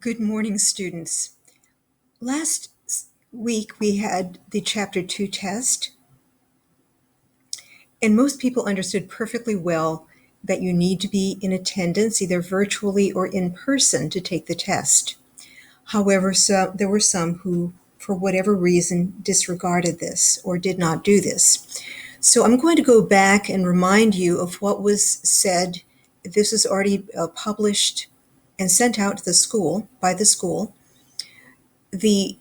Good morning, students. Last week we had the Chapter 2 test, and most people understood perfectly well that you need to be in attendance either virtually or in person to take the test. However, there were some who, for whatever reason, disregarded this or did not do this. So I'm going to go back and remind you of what was said. This was already published and sent out to the school by the school. The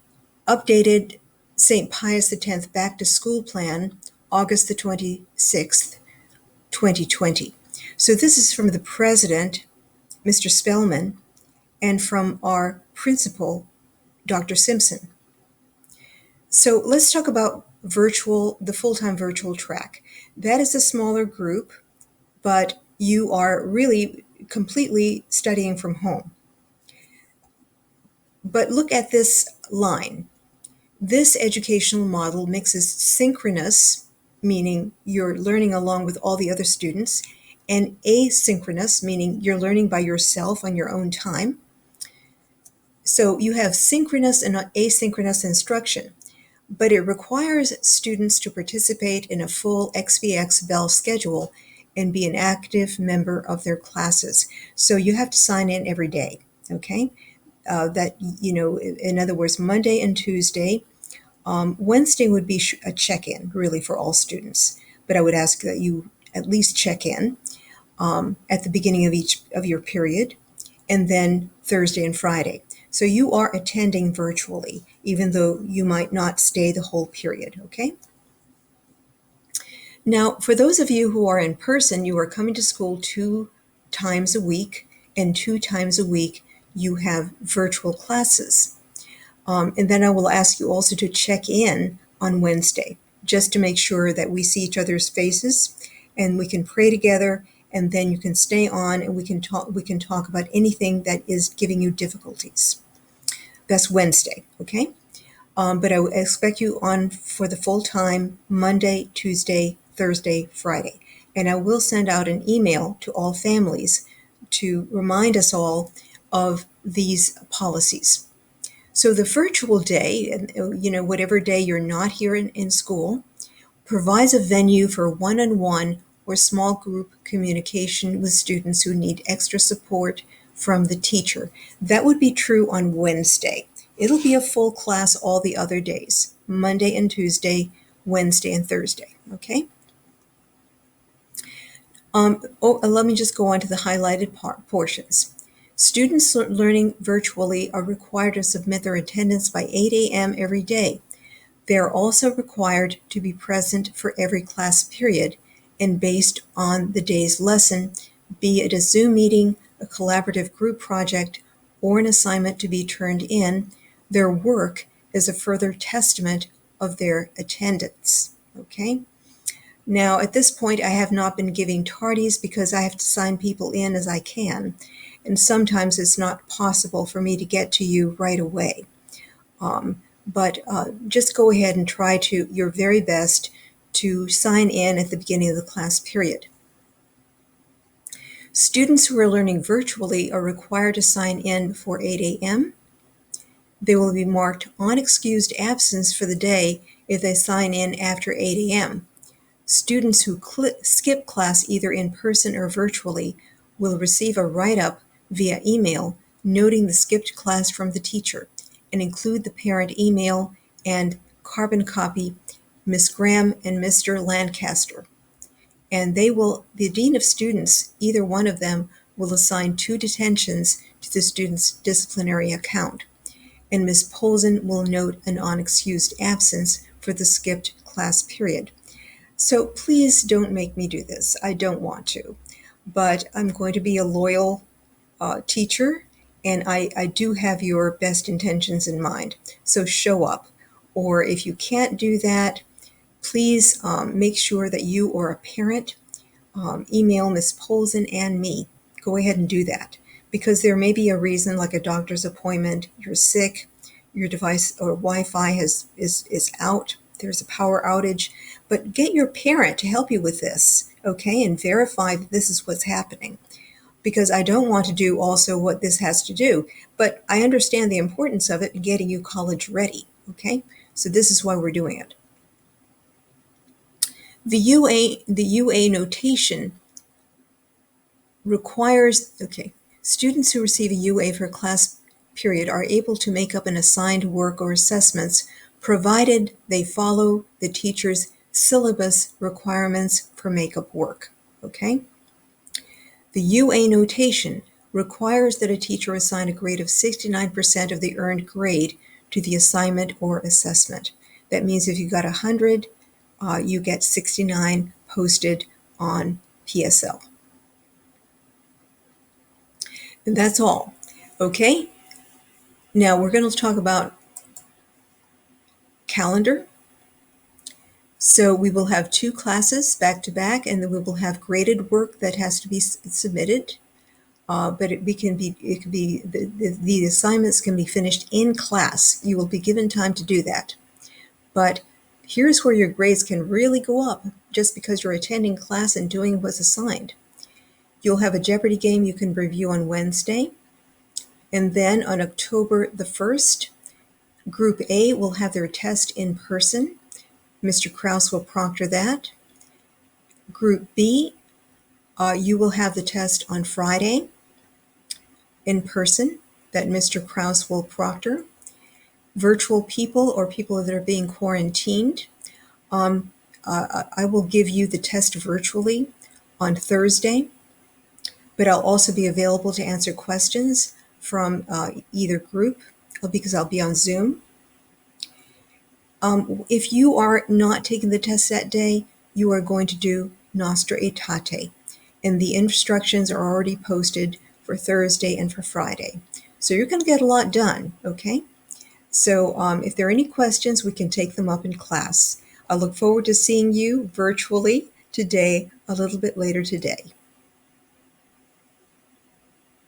updated St. Pius X Back to School Plan, August the 26th, 2020. So this is from the president, Mr. Spellman, and from our principal, Dr. Simpson. So let's talk about the full-time virtual track. That is a smaller group, but you are really completely studying from home. But look at this line. This educational model mixes synchronous, meaning you're learning along with all the other students, and asynchronous, meaning you're learning by yourself on your own time. So you have synchronous and asynchronous instruction, but it requires students to participate in a full SPX bell schedule and be an active member of their classes. So you have to sign in every day, okay? In other words, Monday and Tuesday. Wednesday would be a check-in, really, for all students. But I would ask that you at least check in at the beginning of each of your period, and then Thursday and Friday. So you are attending virtually, even though you might not stay the whole period, okay? Now, for those of you who are in person, you are coming to school 2 times a week, and 2 times a week you have virtual classes. And then I will ask you also to check in on Wednesday, just to make sure that we see each other's faces and we can pray together, and then you can stay on and we can talk about anything that is giving you difficulties. That's Wednesday, okay? But I expect you on for the full time Monday, Tuesday, Thursday, Friday. And I will send out an email to all families to remind us all of these policies. So the virtual day, whatever day you're not here in school, provides a venue for one-on-one or small group communication with students who need extra support from the teacher. That would be true on Wednesday. It'll be a full class all the other days, Monday and Tuesday, Wednesday and Thursday, okay? Let me just go on to the highlighted portions. Students learning virtually are required to submit their attendance by 8 a.m. every day. They are also required to be present for every class period, and based on the day's lesson, be it a Zoom meeting, a collaborative group project, or an assignment to be turned in, their work is a further testament of their attendance, okay? Now, at this point, I have not been giving tardies because I have to sign people in as I can, and sometimes it's not possible for me to get to you right away. But just go ahead and try your very best to sign in at the beginning of the class period. Students who are learning virtually are required to sign in before 8 a.m. They will be marked unexcused absence for the day if they sign in after 8 a.m. Students who skip class either in person or virtually will receive a write-up via email noting the skipped class from the teacher, and include the parent email and carbon copy Ms. Graham and Mr. Lancaster. And the Dean of Students, either one of them, will assign 2 detentions to the student's disciplinary account. And Ms. Polson will note an unexcused absence for the skipped class period. So please don't make me do this. I don't want to. But I'm going to be a loyal teacher, and I do have your best intentions in mind. So show up. Or if you can't do that, please make sure that you or a parent email Ms. Polson and me. Go ahead and do that, because there may be a reason, like a doctor's appointment, you're sick, your device or Wi-Fi is out, there's a power outage, but get your parent to help you with this, okay, and verify that this is what's happening. because I don't want to do also what this has to do. But I understand the importance of it in getting you college ready, okay? So this is why we're doing it. The UA notation requires, okay, students who receive a UA for a class period are able to make up an assigned work or assessments provided they follow the teacher's syllabus requirements for makeup work, okay? The UA notation requires that a teacher assign a grade of 69% of the earned grade to the assignment or assessment. That means if you got 100, you get 69 posted on PSL. And that's all. Okay? Now we're going to talk about calendar. So we will have 2 classes back to back, and then we will have graded work that has to be submitted. But the assignments can be finished in class. You will be given time to do that. But here's where your grades can really go up just because you're attending class and doing what's assigned. You'll have a Jeopardy game you can review on Wednesday. And then on October the 1st, Group A will have their test in person. Mr. Krause will proctor that. Group B, you will have the test on Friday in person that Mr. Krause will proctor. Virtual people or people that are being quarantined, I will give you the test virtually on Thursday, but I'll also be available to answer questions from either group because I'll be on Zoom. If you are not taking the test that day, you are going to do Nostra Aetate, and the instructions are already posted for Thursday and for Friday. So you're going to get a lot done, okay? So if there are any questions, we can take them up in class. I look forward to seeing you virtually today, a little bit later today.